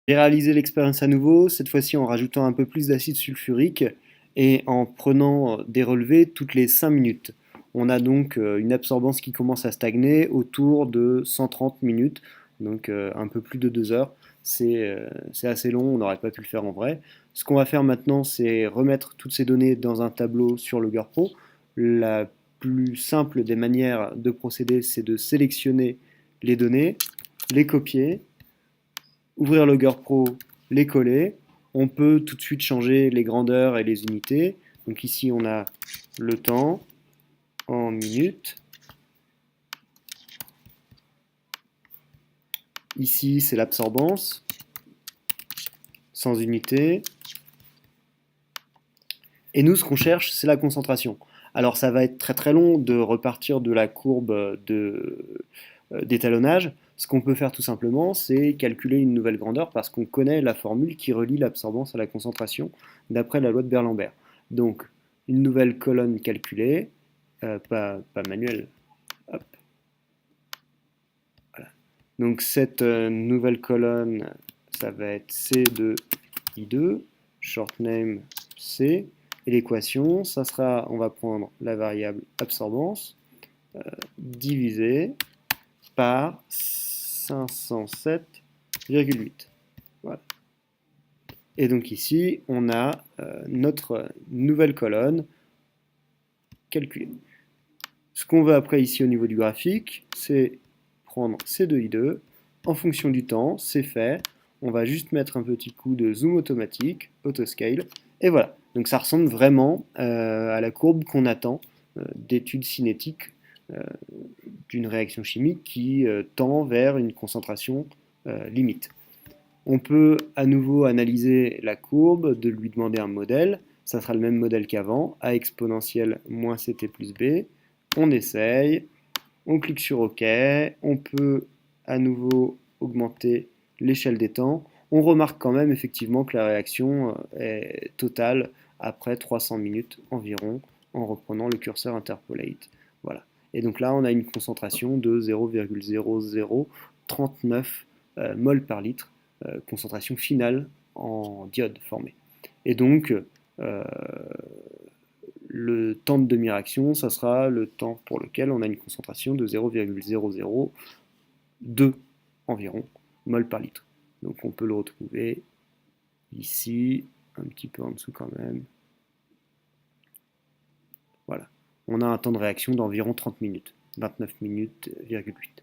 J'ai réalisé l'expérience à nouveau, cette fois-ci en rajoutant un peu plus d'acide sulfurique et en prenant des relevés toutes les 5 minutes. On a donc une absorbance qui commence à stagner autour de 130 minutes, donc un peu plus de 2 heures. C'est assez long, on n'aurait pas pu le faire en vrai. Ce qu'on va faire maintenant, c'est remettre toutes ces données dans un tableau sur Logger Pro. La plus simple des manières de procéder, c'est de sélectionner les données, les copier, ouvrir Logger Pro, les coller. On peut tout de suite changer les grandeurs et les unités. Donc ici, on a le temps en minutes. Ici, c'est l'absorbance, sans unité. Et nous, ce qu'on cherche, c'est la concentration. Alors, ça va être très très long de repartir de la courbe d'étalonnage. Ce qu'on peut faire tout simplement, c'est calculer une nouvelle grandeur parce qu'on connaît la formule qui relie l'absorbance à la concentration d'après la loi de Beer-Lambert. Donc, une nouvelle colonne calculée, pas manuelle. Hop. Voilà. Donc, cette nouvelle colonne, ça va être C de I2, short name C. Et l'équation, ça sera, on va prendre la variable absorbance divisé par 507,8. Voilà. Et donc ici, on a notre nouvelle colonne calculée. Ce qu'on veut après ici au niveau du graphique, c'est prendre C2I2, en fonction du temps, c'est fait. On va juste mettre un petit coup de zoom automatique, autoscale, et voilà. Donc ça ressemble vraiment à la courbe qu'on attend d'études cinétiques d'une réaction chimique qui tend vers une concentration limite. On peut à nouveau analyser la courbe, de lui demander un modèle. Ça sera le même modèle qu'avant, a exponentielle moins ct plus b. On essaye, on clique sur OK, on peut à nouveau augmenter l'échelle des temps. On remarque quand même effectivement que la réaction est totale après 300 minutes environ en reprenant le curseur interpolate. Voilà. Et donc là, on a une concentration de 0,0039 mol par litre, concentration finale en diode formée. Et donc, le temps de demi-réaction, ça sera le temps pour lequel on a une concentration de 0,002 environ mol par litre. Donc on peut le retrouver ici, un petit peu en dessous quand même. Voilà. On a un temps de réaction d'environ 30 minutes, 29 minutes,8.